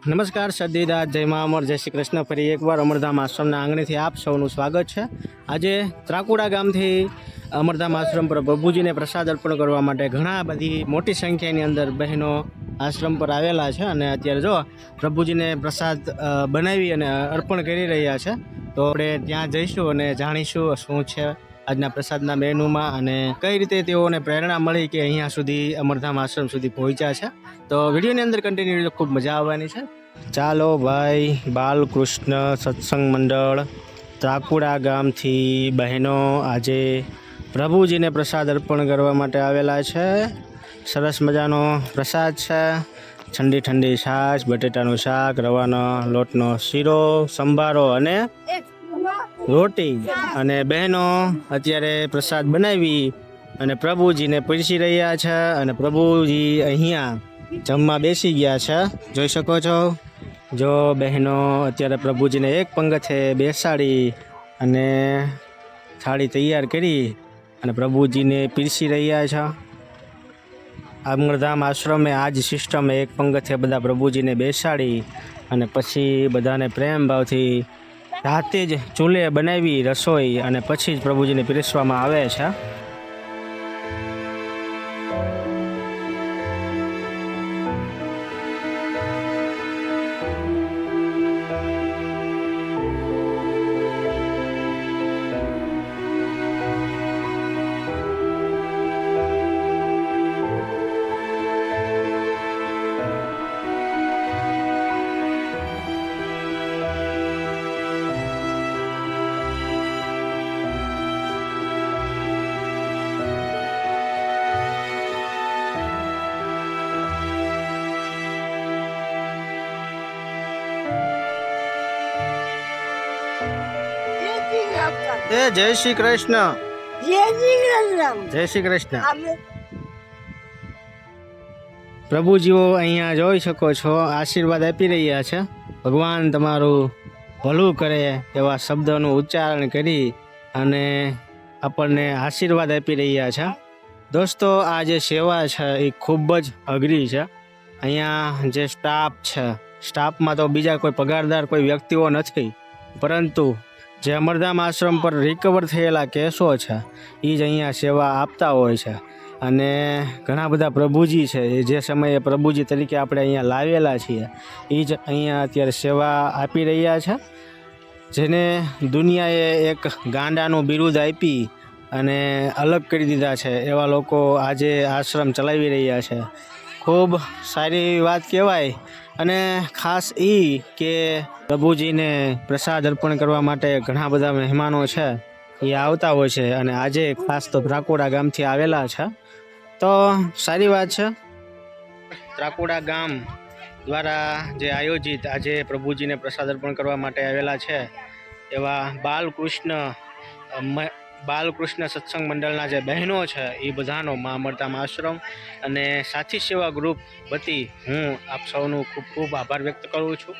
નમસ્કાર સદીદાસ, જય મા અમર, જય શ્રી કૃષ્ણ. ફરી એકવાર અમરધામ આશ્રમના આંગણેથી આપ સૌનું સ્વાગત છે. આજે ત્રાકુડા ગામથી અમરધામ આશ્રમ પર પ્રભુજીને પ્રસાદ અર્પણ કરવા માટે ઘણા બધી મોટી સંખ્યાની અંદર બહેનો આશ્રમ પર આવેલા છે અને અત્યારે જો પ્રભુજીને પ્રસાદ બનાવી અને અર્પણ કરી રહ્યા છે. તો આપણે ત્યાં જઈશું અને જાણીશું શું છે આજના પ્રસાદના મેનુમાં અને કઈ રીતે તેઓને પ્રેરણા મળી કે અહીંયા સુધી અમરધામ આશ્રમ સુધી પહોંચ્યા છે. તો વિડીયોની અંદર કન્ટિન્યુ ખૂબ મજા આવવાની છે. ચાલો ભાઈ, બાલકૃષ્ણ સત્સંગ મંડળ ત્રાકુડા ગામથી બહેનો આજે પ્રભુજીને પ્રસાદ અર્પણ કરવા માટે આવેલા છે. સરસ મજાનો પ્રસાદ છે. ઠંડી ઠંડી છાશ, બટેટાનું શાક, રવાનો લોટનો શીરો, સંભારો અને રોટી. અને બહેનો અત્યારે પ્રસાદ બનાવી અને પ્રભુજીને પીરસી રહ્યા છે અને પ્રભુજી અહીંયા જમવા બેસી ગયા છે. જોઈ શકો છો, જો બહેનો અત્યારે પ્રભુજીને એક પંગથે બેસાડી અને થાળી તૈયાર કરી અને પ્રભુજીને પીરસી રહ્યા છે. અમરધામ આશ્રમે આ જ સિસ્ટમ, એક પંગથે બધા પ્રભુજીને બેસાડી અને પછી બધાને પ્રેમ ભાવથી રાતે જ ચૂલે બનાવી રસોઈ અને પછી જ પ્રભુજીને પીરસવામાં આવે છે. જય શ્રી કૃષ્ણ. જય શ્રી કૃષ્ણ. પ્રભુજીઓ અહીંયા જોઈ શકો છો, આશીર્વાદ આપી રહ્યા છે. ભગવાન તમારું ભલું કરે એવા શબ્દોનું ઉચ્ચારણ કરી અને આપણને આશીર્વાદ આપી રહ્યા છે. દોસ્તો, આ જે સેવા છે એ ખૂબ જ અઘરી છે. અહીંયા જે સ્ટાફ છે, સ્ટાફમાં તો બીજા કોઈ પગારદાર કોઈ વ્યક્તિઓ નથી, પરંતુ જે અમરધામ આશ્રમ પર રિકવર થયેલા કેસો છે એ જ અહીંયા સેવા આપતા હોય છે. અને ઘણા બધા પ્રભુજી છે, જે સમયે પ્રભુજી તરીકે આપણે અહીંયા લાવેલા છીએ એ જ અહીંયા અત્યારે સેવા આપી રહ્યા છે. જેને દુનિયાએ એક ગાંડાનું બિરુદ આપી અને અલગ કરી દીધા છે, એવા લોકો આજે આશ્રમ ચલાવી રહ્યા છે. ખૂબ સારી વાત કહેવાય. અને ખાસ એ કે પ્રભુજીને પ્રસાદ અર્પણ કરવા માટે ઘણા બધા મહેમાનો છે એ આવતા હોય છે અને આજે ખાસ તો ત્રાકુડા ગામથી આવેલા છે. તો સારી વાત છે. ત્રાકુડા ગામ દ્વારા જે આયોજિત આજે પ્રભુજીને પ્રસાદ અર્પણ કરવા માટે આવેલા છે એવા બાલકૃષ્ણ સત્સંગ મંડળના જે બહેનો છે એ બધાનો મા અમરધામ આશ્રમ અને સાથી સેવા ગ્રુપ વતી હું આપ સૌનું ખૂબ ખૂબ આભાર વ્યક્ત કરું છું.